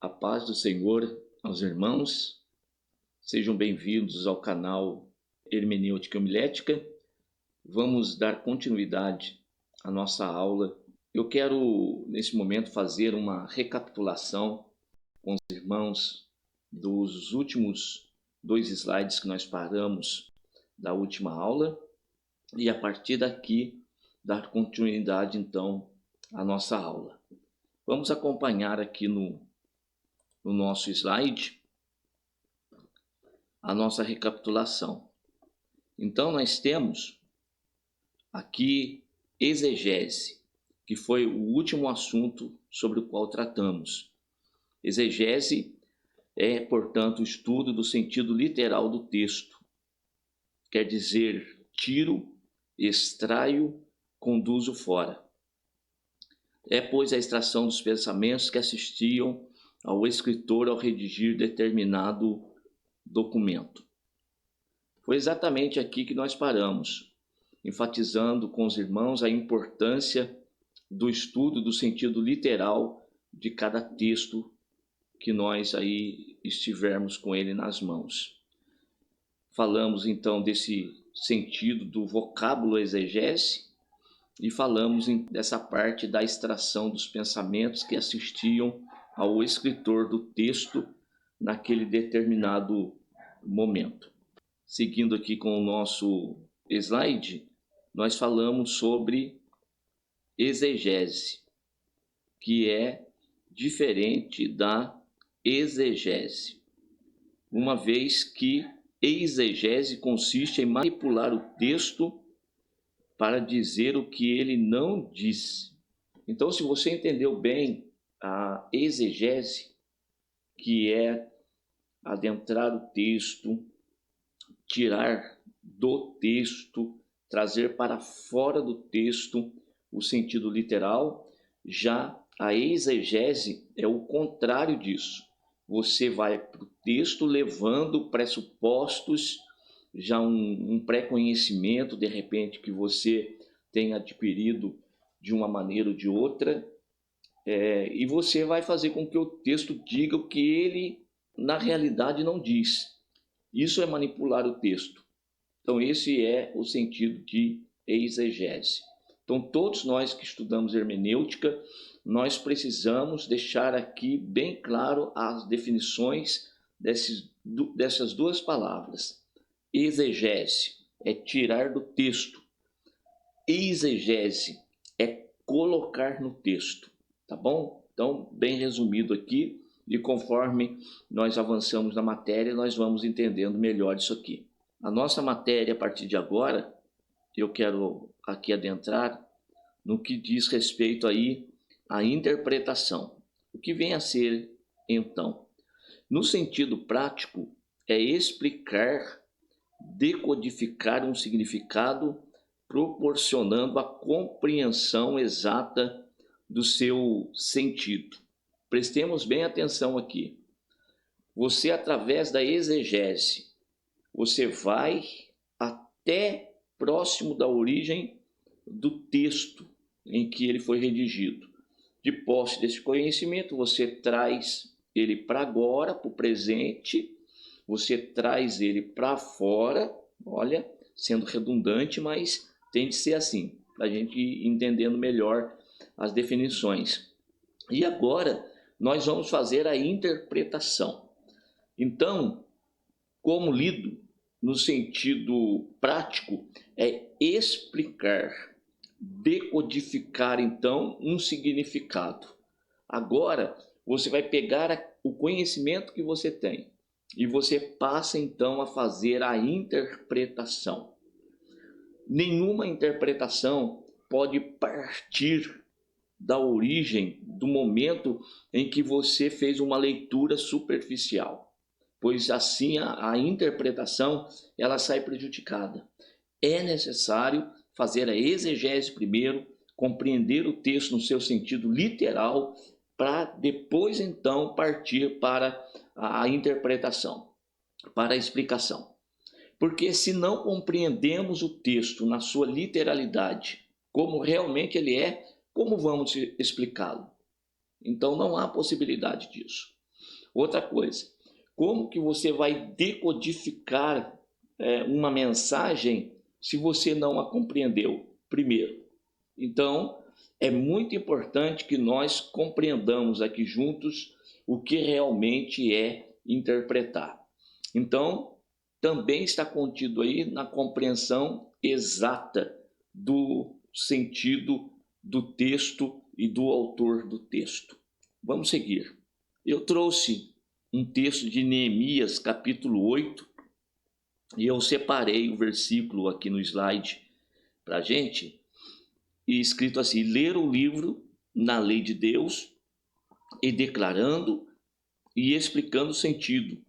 A paz do Senhor aos irmãos, sejam bem-vindos ao canal Hermenêutica Homilética. Vamos dar continuidade à nossa aula. Eu quero, nesse momento, fazer uma recapitulação com os irmãos dos últimos 2 slides que nós paramos da última aula e, a partir daqui, dar continuidade, então, à nossa aula. Vamos acompanhar aqui no nosso slide a nossa recapitulação. Então, nós temos aqui exegese, que foi o último assunto sobre o qual tratamos. Exegese é, portanto, o estudo do sentido literal do texto. Quer dizer, tiro, extraio, conduzo fora. É, pois, a extração dos pensamentos que assistiam ao escritor ao redigir determinado documento. Foi exatamente aqui que nós paramos, enfatizando com os irmãos a importância do estudo do sentido literal de cada texto que nós aí estivermos com ele nas mãos. Falamos então desse sentido do vocábulo exegese e falamos dessa parte da extração dos pensamentos que assistiam ao escritor do texto naquele determinado momento. Seguindo aqui com o nosso slide, nós falamos sobre exegese, que é diferente da exegese, uma vez que exegese consiste em manipular o texto para dizer o que ele não diz. Então, se você entendeu bem a exegese, que é adentrar o texto, tirar do texto, trazer para fora do texto o sentido literal, já a exegese é o contrário disso. Você vai para o texto levando pressupostos, já um pré-conhecimento, de repente, que você tem adquirido de uma maneira ou de outra, e você vai fazer com que o texto diga o que ele, na realidade, não diz. Isso é manipular o texto. Então, esse é o sentido de exegese. Então, todos nós que estudamos hermenêutica, nós precisamos deixar aqui bem claro as definições dessas 2 palavras. Exegese é tirar do texto. Exegese é colocar no texto. Tá bom? Então, bem resumido aqui, e conforme nós avançamos na matéria, nós vamos entendendo melhor isso aqui. A nossa matéria, a partir de agora, eu quero aqui adentrar no que diz respeito aí à interpretação. O que vem a ser, então? No sentido prático, é explicar, decodificar um significado, proporcionando a compreensão exata do seu sentido. Prestemos bem atenção aqui. Você, através da exegese, você vai até próximo da origem do texto em que ele foi redigido. De posse desse conhecimento, você traz ele para agora, para o presente, você traz ele para fora, olha, sendo redundante, mas tem de ser assim, para a gente ir entendendo melhor as definições. E agora nós vamos fazer a interpretação. Então, como lido no sentido prático, é explicar, decodificar então um significado. Agora você vai pegar o conhecimento que você tem e você passa então a fazer a interpretação. Nenhuma interpretação pode partir da origem, do momento em que você fez uma leitura superficial, pois assim a interpretação ela sai prejudicada. É necessário fazer a exegese primeiro, compreender o texto no seu sentido literal, para depois então partir para a interpretação, para a explicação. Porque se não compreendemos o texto na sua literalidade, como realmente ele é, como vamos explicá-lo? Então não há possibilidade disso. Outra coisa, como que você vai decodificar uma mensagem se você não a compreendeu primeiro? Então, é muito importante que nós compreendamos aqui juntos o que realmente é interpretar. Então, também está contido aí na compreensão exata do sentido do texto e do autor do texto. Vamos seguir. Eu trouxe um texto de Neemias, capítulo 8, e eu separei o versículo aqui no slide para a gente, e escrito assim: ler o livro na lei de Deus e declarando e explicando o sentido,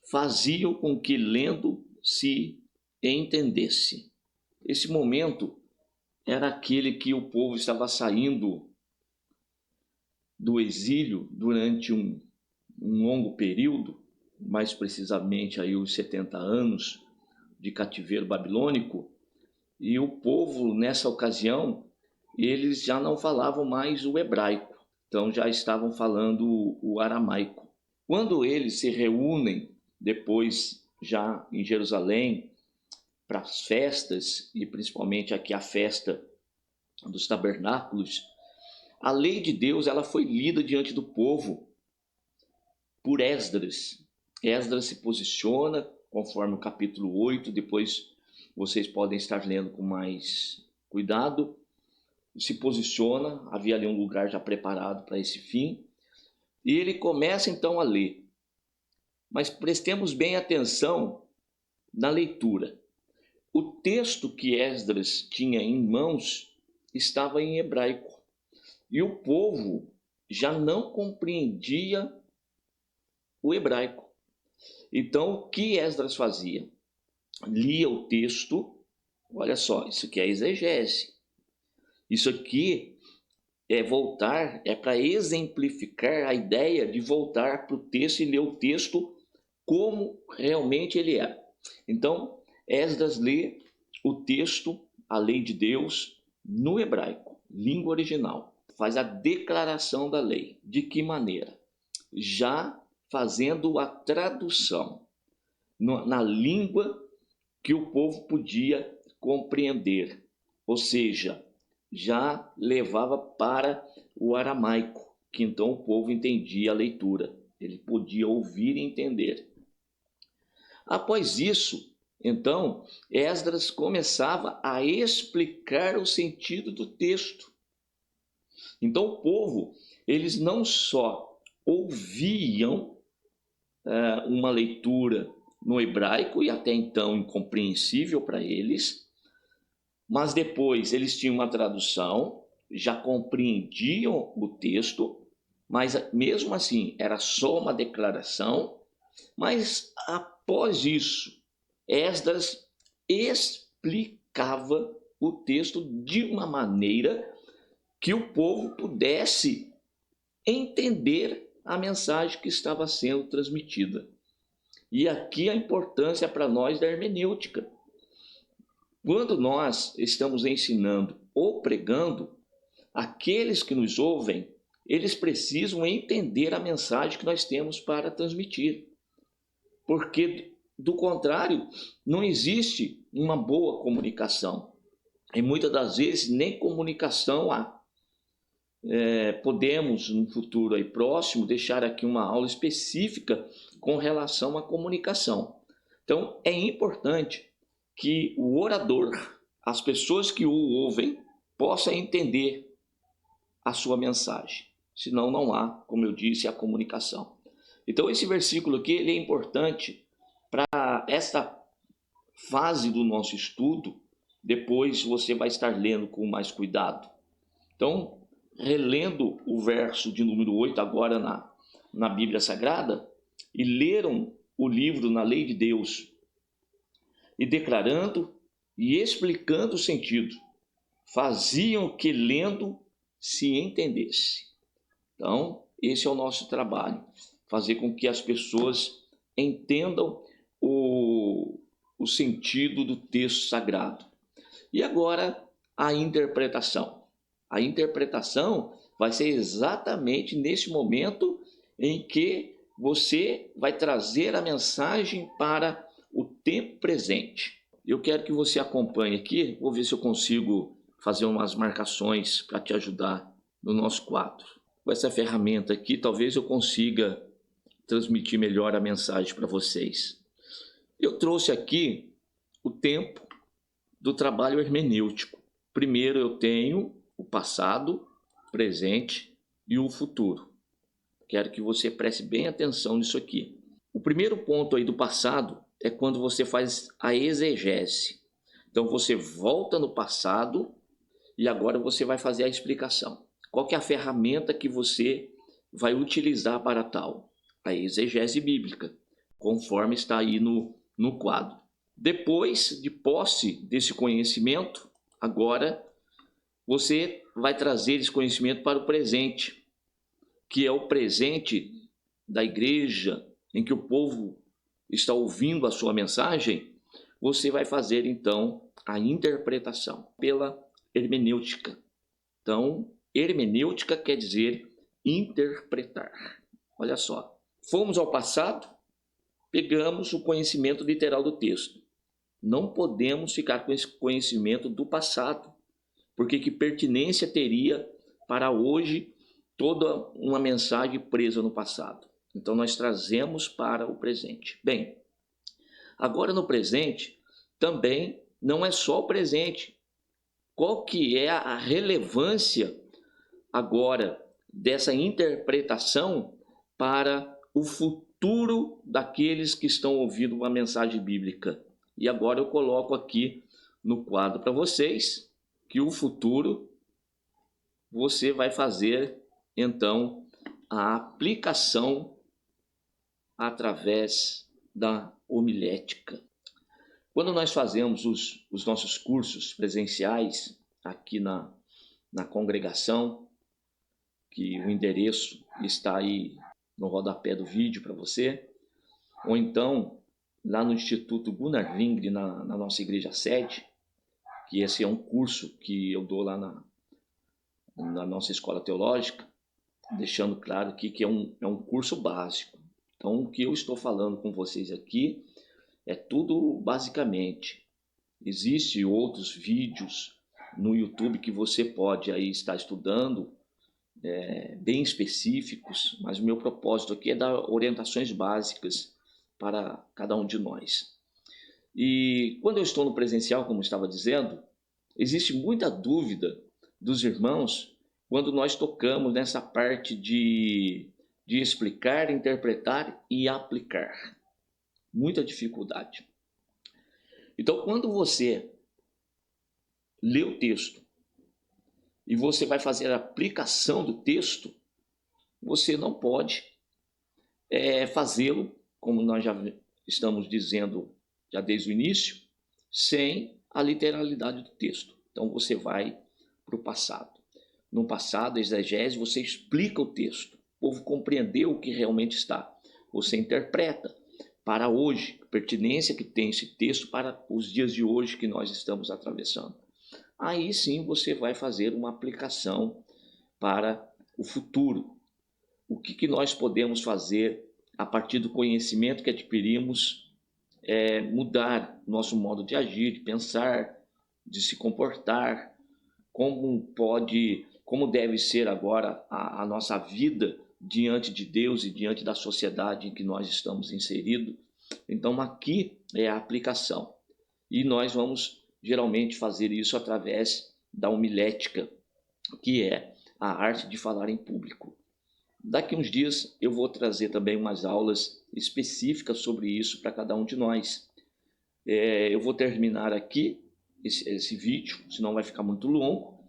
faziam com que lendo se entendesse. Esse momento era aquele que o povo estava saindo do exílio durante um longo período, mais precisamente aí os 70 anos de cativeiro babilônico, e o povo nessa ocasião eles já não falavam mais o hebraico, então já estavam falando o aramaico. Quando eles se reúnem depois já em Jerusalém para as festas, e principalmente aqui a festa dos tabernáculos, a lei de Deus ela foi lida diante do povo por Esdras. Esdras se posiciona conforme o capítulo 8, depois vocês podem estar lendo com mais cuidado. Se posiciona, havia ali um lugar já preparado para esse fim, e ele começa então a ler. Mas prestemos bem atenção na leitura. O texto que Esdras tinha em mãos estava em hebraico, e o povo já não compreendia o hebraico. Então, o que Esdras fazia? Lia o texto, olha só, isso aqui é exegese. Isso aqui é para exemplificar a ideia de voltar para o texto e ler o texto como realmente ele é. Então, Esdras lê o texto, a lei de Deus, no hebraico, língua original. Faz a declaração da lei. De que maneira? Já fazendo a tradução na língua que o povo podia compreender. Ou seja, já levava para o aramaico, que então o povo entendia a leitura. Ele podia ouvir e entender. Após isso, então, Esdras começava a explicar o sentido do texto. Então, o povo, eles não só ouviam uma leitura no hebraico, e até então incompreensível para eles, mas depois eles tinham uma tradução, já compreendiam o texto, mas mesmo assim era só uma declaração. Mas após isso, Esdras explicava o texto de uma maneira que o povo pudesse entender a mensagem que estava sendo transmitida. E aqui a importância para nós da hermenêutica. Quando nós estamos ensinando ou pregando, aqueles que nos ouvem, eles precisam entender a mensagem que nós temos para transmitir. Porque, do contrário, não existe uma boa comunicação. E muitas das vezes nem comunicação há. Podemos, no futuro aí próximo, deixar aqui uma aula específica com relação à comunicação. Então, é importante que o orador, as pessoas que o ouvem, possam entender a sua mensagem. Senão não há, como eu disse, a comunicação. Então, esse versículo aqui ele é importante para esta fase do nosso estudo. Depois você vai estar lendo com mais cuidado. Então, relendo o verso de número 8 agora na Bíblia Sagrada, e leram o livro na lei de Deus, e declarando e explicando o sentido, faziam que lendo se entendesse. Então, esse é o nosso trabalho, fazer com que as pessoas entendam o sentido do texto sagrado. E agora, a interpretação. A interpretação vai ser exatamente nesse momento em que você vai trazer a mensagem para o tempo presente. Eu quero que você acompanhe aqui, vou ver se eu consigo fazer umas marcações para te ajudar no nosso quadro. Com essa ferramenta aqui, talvez eu consiga transmitir melhor a mensagem para vocês. Eu trouxe aqui o tempo do trabalho hermenêutico. Primeiro eu tenho o passado, presente e o futuro. Quero que você preste bem atenção nisso aqui. O primeiro ponto aí do passado é quando você faz a exegese. Então você volta no passado e agora você vai fazer a explicação. Qual que é a ferramenta que você vai utilizar para tal? A exegese bíblica, conforme está aí no quadro. Depois de posse desse conhecimento, agora você vai trazer esse conhecimento para o presente, que é o presente da igreja, em que o povo está ouvindo a sua mensagem. Você vai fazer então a interpretação pela hermenêutica. Então, hermenêutica quer dizer interpretar. Olha só, fomos ao passado, pegamos o conhecimento literal do texto. Não podemos ficar com esse conhecimento do passado, porque que pertinência teria para hoje toda uma mensagem presa no passado? Então nós trazemos para o presente. Bem, agora no presente também não é só o presente. Qual que é a relevância agora dessa interpretação para o futuro daqueles que estão ouvindo uma mensagem bíblica? E agora eu coloco aqui no quadro para vocês que o futuro você vai fazer então a aplicação através da homilética. Quando nós fazemos os nossos cursos presenciais aqui na congregação, que o endereço está aí no rodapé do vídeo para você, ou então lá no Instituto Gunnar Wingre, na nossa igreja sede, que esse é um curso que eu dou lá na nossa escola teológica, deixando claro aqui que é um curso básico. Então, o que eu estou falando com vocês aqui é tudo basicamente. Existem outros vídeos no YouTube que você pode aí estar estudando, bem específicos, mas o meu propósito aqui é dar orientações básicas para cada um de nós. E quando eu estou no presencial, como eu estava dizendo, existe muita dúvida dos irmãos quando nós tocamos nessa parte de explicar, interpretar e aplicar. Muita dificuldade. Então, quando você lê o texto e você vai fazer a aplicação do texto, você não pode fazê-lo, como nós já estamos dizendo já desde o início, sem a literalidade do texto. Então você vai para o passado. No passado, a exegese, você explica o texto. O povo compreendeu o que realmente está. Você interpreta para hoje, a pertinência que tem esse texto para os dias de hoje que nós estamos atravessando. Aí sim você vai fazer uma aplicação para o futuro. O que nós podemos fazer a partir do conhecimento que adquirimos, mudar nosso modo de agir, de pensar, de se comportar, como deve ser agora a nossa vida diante de Deus e diante da sociedade em que nós estamos inseridos. Então aqui é a aplicação. E nós vamos geralmente fazer isso através da homilética, que é a arte de falar em público. Daqui uns dias eu vou trazer também umas aulas específicas sobre isso para cada um de nós. Eu vou terminar aqui esse vídeo, senão vai ficar muito longo.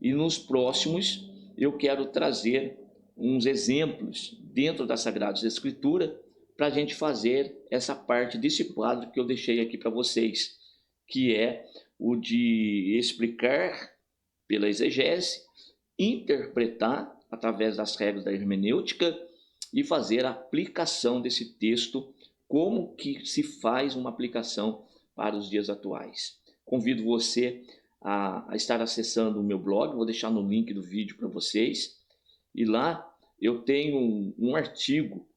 E nos próximos eu quero trazer uns exemplos dentro das Sagradas Escrituras para a gente fazer essa parte desse quadro que eu deixei aqui para vocês, que é o de explicar pela exegese, interpretar através das regras da hermenêutica e fazer a aplicação desse texto, como que se faz uma aplicação para os dias atuais. Convido você a estar acessando o meu blog, vou deixar no link do vídeo para vocês, e lá eu tenho um artigo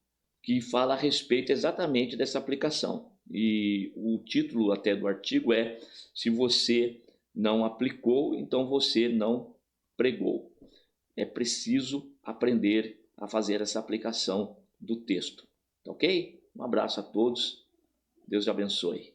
que fala a respeito exatamente dessa aplicação. E o título até do artigo é: se você não aplicou, então você não pregou. É preciso aprender a fazer essa aplicação do texto. Ok? Um abraço a todos. Deus te abençoe.